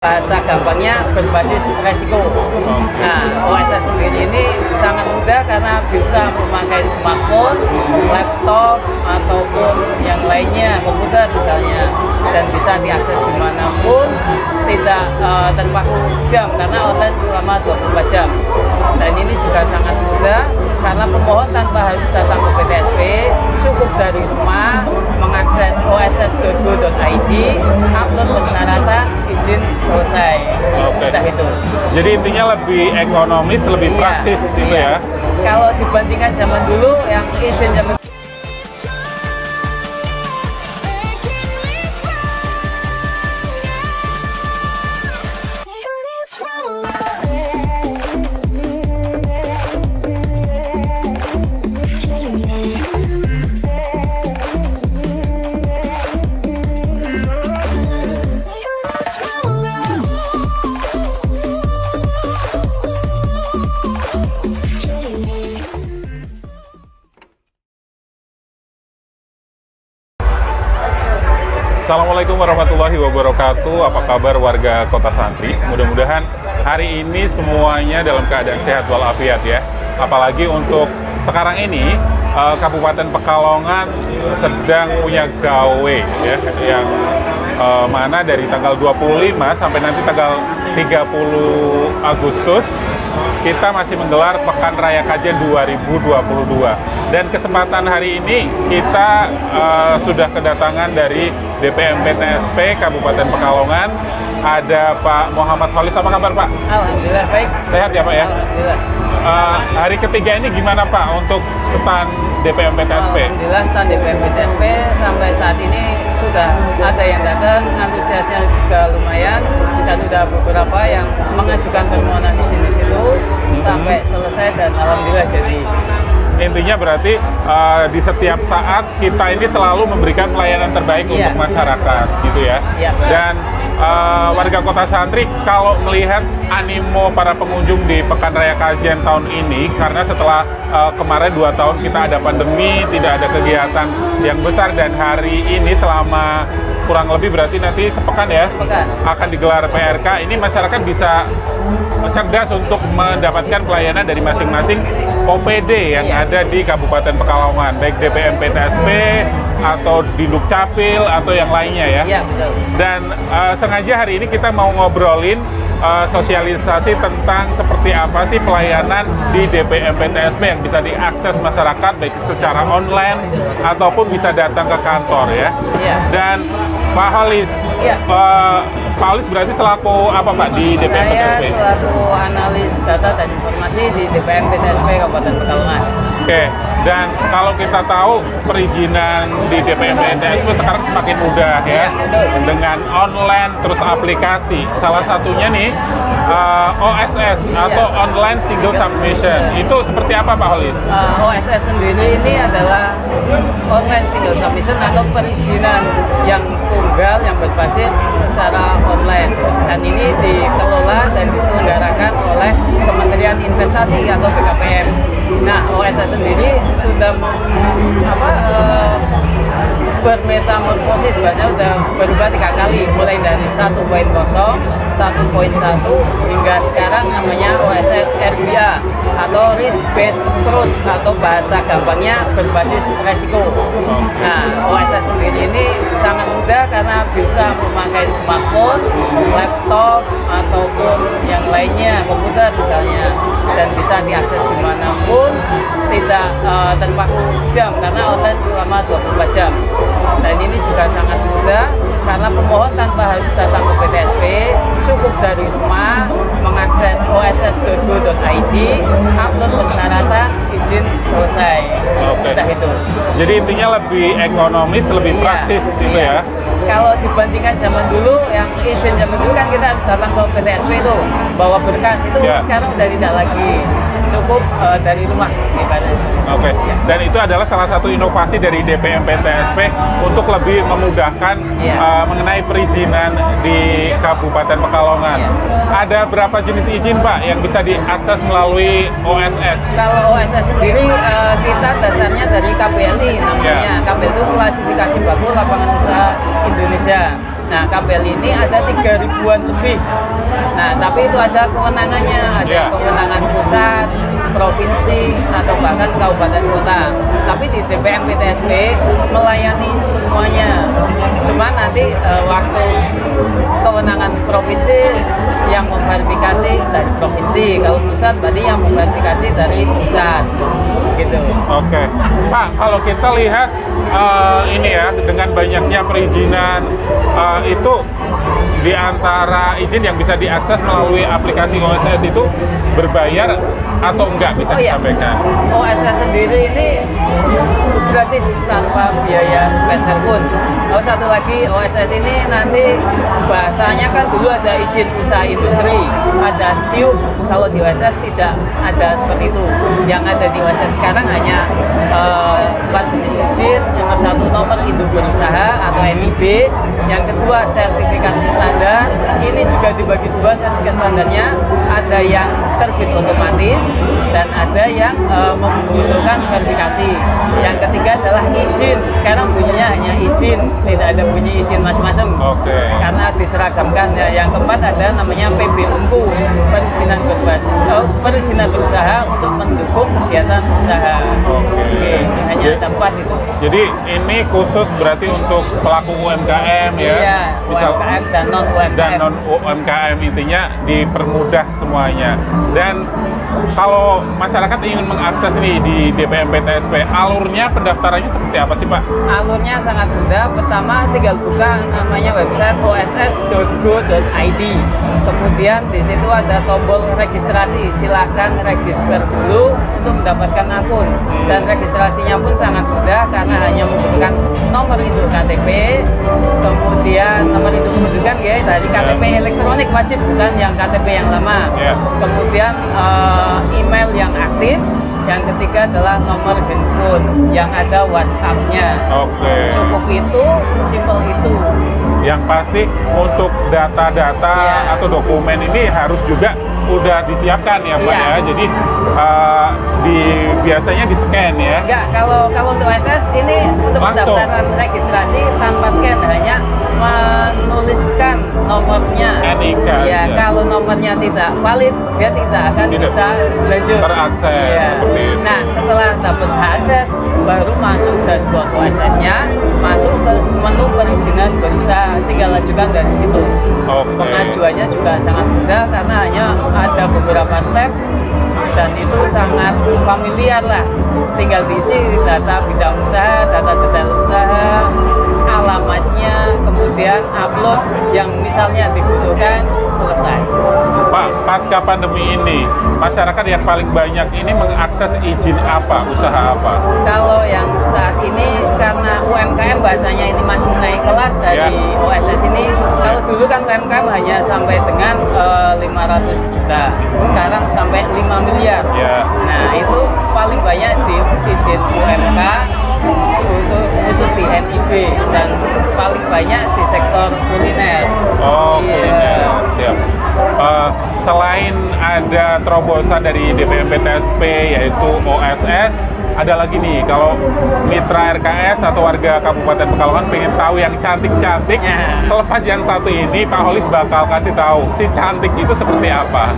Bahasa gampangnya berbasis resiko. Nah, OSS sendiri ini sangat mudah karena bisa memakai smartphone, laptop, ataupun yang lainnya, komputer misalnya, dan bisa diakses dimanapun, tidak terpaku jam karena online selama 24 jam. Dan ini juga sangat mudah karena pemohon tanpa harus datang ke PTSP, cukup dari rumah mengakses oss.go.id, upload persyaratan, izin selesai. Sudah itu. Jadi intinya lebih ekonomis, lebih praktis gitu ya. Kalau dibandingkan zaman dulu yang izin zaman Assalamualaikum warahmatullahi wabarakatuh. Apa kabar warga Kota Santri? Mudah-mudahan hari ini semuanya dalam keadaan sehat walafiat ya. Apalagi untuk sekarang ini Kabupaten Pekalongan sedang punya gawe ya, yang mana dari tanggal 25 sampai nanti tanggal 30 Agustus kita masih menggelar Pekan Raya Kajian 2022. Dan kesempatan hari ini kita sudah kedatangan dari DPM PTSP Kabupaten Pekalongan. Ada Pak Muhammad Holis. Apa kabar Pak? Alhamdulillah baik. Sehat ya Pak ya? Alhamdulillah. Hari ketiga ini gimana Pak untuk stand DPM PTSP? Alhamdulillah stand DPM PTSP sampai saat ini sudah ada yang datang, antusiasnya juga lumayan, dan sudah beberapa yang mengajukan permohonan izin di situ sampai selesai dan alhamdulillah jadi. Intinya berarti di setiap saat kita ini selalu memberikan pelayanan terbaik untuk masyarakat gitu ya. Dan warga Kota Santri kalau melihat animo para pengunjung di Pekan Raya Kajian tahun ini, karena setelah kemarin 2 tahun kita ada pandemi, tidak ada kegiatan yang besar, dan hari ini selama kurang lebih berarti nanti sepekan ya akan digelar PRK. Ini masyarakat bisa cerdas untuk mendapatkan pelayanan dari masing-masing OPD yang ada di Kabupaten Pekalongan, baik DPM PTSP atau di Dukcapil atau yang lainnya ya. Dan sengaja hari ini kita mau ngobrolin sosialisasi tentang seperti apa sih pelayanan di DPM PTSP yang bisa diakses masyarakat baik secara online ataupun bisa datang ke kantor ya. Dan Pak Holis, Pak Holis berarti selaku apa Pak di DPM PTSP? Saya selaku analis data dan informasi di DPM PTSP Kabupaten Pekalongan. Oke, dan kalau kita tahu perizinan di DPM PTSP sekarang semakin mudah ya, dengan online terus aplikasi. Salah satunya nih OSS atau Online Single Submission. Itu seperti apa Pak Holis? OSS sendiri ini adalah Online Single Submission atau perizinan yang tunggal yang berbasis secara online, dan ini dikelola dan diselenggarakan oleh Kementerian Investasi atau BKPM. Nah, OSS sendiri sudah bermetamorfosis, bahasanya sudah berubah 3 kali, mulai dari 1.0, 1.1 hingga sekarang namanya OSS RBA atau Risk Based Approach, atau bahasa gampangnya berbasis resiko. Nah, OSS sendiri ini sangat mudah karena bisa memakai smartphone, laptop, ataupun yang lainnya, komputer misalnya, dan bisa diakses dimanapun, tidak terpaku jam karena online selama 24 jam. Dan ini juga sangat mudah karena pemohon tanpa harus datang ke PTSP, cukup dari rumah mengakses oss.go.id, upload persyaratan, izin selesai. Sudah itu. Jadi intinya lebih ekonomis, lebih praktis gitu ya. Kalau dibandingkan zaman dulu, yang izin zaman dulu kan kita harus datang ke PTSP itu bawa berkas, itu sekarang udah tidak lagi, cukup dari rumah. Dan itu adalah salah satu inovasi dari DPM PTSP untuk lebih memudahkan mengenai perizinan di Kabupaten Pekalongan. Ada berapa jenis izin Pak yang bisa diakses melalui OSS? Kalau OSS sendiri kita dasarnya dari KPLI namanya. KPLI itu klasifikasi baku lapangan usaha Indonesia. Nah, KPL ini ada 3 ribuan lebih. Nah, tapi itu ada kewenangannya, ada kewenangan pusat, provinsi, atau bahkan kabupaten kota. Tapi di DPM PTSP melayani semuanya. Cuma nanti waktu kewenangan provinsi yang memverifikasi dari provinsi, kalau pusat berarti yang memverifikasi dari pusat, gitu. Oke, Pak, kalau kita lihat ini ya, dengan banyaknya perizinan itu di antara izin yang bisa diakses melalui aplikasi OSS itu berbayar atau enggak, bisa disampaikan? OSS sendiri ini gratis tanpa biaya spesial pun. Oh, satu lagi, OSS ini nanti bahasanya kan dulu ada izin usaha industri, ada SIUP. Kalau di OSS tidak ada seperti itu. Yang ada di OSS sekarang hanya 4 jenis izin. Nomor 1 nomor induk berusaha atau NIB. Yang kedua sertifikat standar. Ini juga dibagi dua sertifikat standarnya. Ada yang terbit otomatis dan ada yang membutuhkan verifikasi. Yang ketiga adalah izin. Sekarang bunyinya hanya izin, tidak ada bunyi izin macam-macam. Karena diseragamkan. Ya. Yang keempat ada namanya PBUMKU, perizinan berusaha untuk mendukung kegiatan usaha. Hanya ada 4 itu. Jadi ini khusus berarti untuk pelaku UMKM ya? Iya, UMKM dan non UMKM. Dan non UMKM, intinya dipermudah semuanya. Dan kalau masyarakat ingin mengakses nih di DPM PTSP, alurnya pendaftarannya seperti apa sih Pak? Alurnya sangat mudah. Pertama tinggal buka namanya website oss.go.id. Kemudian di situ ada tombol registrasi. Silahkan register dulu untuk mendapatkan akun. Dan registrasinya pun sangat mudah karena hanya membutuhkan nomor induk KTP, kemudian nomor induk kependudukan ya dari KTP elektronik wajib, bukan yang KTP yang lama. Kemudian email yang aktif. Yang ketiga adalah nomor handphone yang ada WhatsApp-nya. Cukup itu, sesimpel itu. Yang pasti untuk data-data atau dokumen ini harus juga udah disiapkan ya Pak ya. Jadi biasanya di scan ya. Enggak, kalau untuk OSS ini untuk pendaftaran registrasi tanpa scan, hanya menuliskan nomornya. NIK. Ya, kalau nomornya tidak valid, dia tidak akan bisa lanjut. Terakses seperti itu. Nah, setelah dapat akses, baru masuk dashboard OSS-nya, masuk ke menu perizinan berusaha, tinggal ajukan dari situ. Pengajuannya juga sangat mudah karena hanya ada beberapa step dan itu sangat familiar lah. Tinggal diisi data bidang usaha, data detail usaha, alamatnya, kemudian upload yang misalnya dibutuhkan, selesai. Pak, pasca pandemi ini, masyarakat yang paling banyak ini mengakses izin apa, usaha apa? Kalau yang saat ini karena UMKM bahasanya ini masih naik kelas dari OSS ini. Kalau dulu kan UMKM hanya sampai dengan 500 juta, sekarang sampai 5 miliar. Nah, itu paling banyak di izin UMK, untuk khusus di NIB, dan paling banyak di sektor kuliner. Kuliner, siap. Selain ada terobosan dari DPM PTSP yaitu OSS, ada lagi nih, kalau mitra RKS atau warga Kabupaten Pekalongan pengen tahu yang cantik-cantik, selepas yang satu ini Pak Holis bakal kasih tahu si cantik itu seperti apa.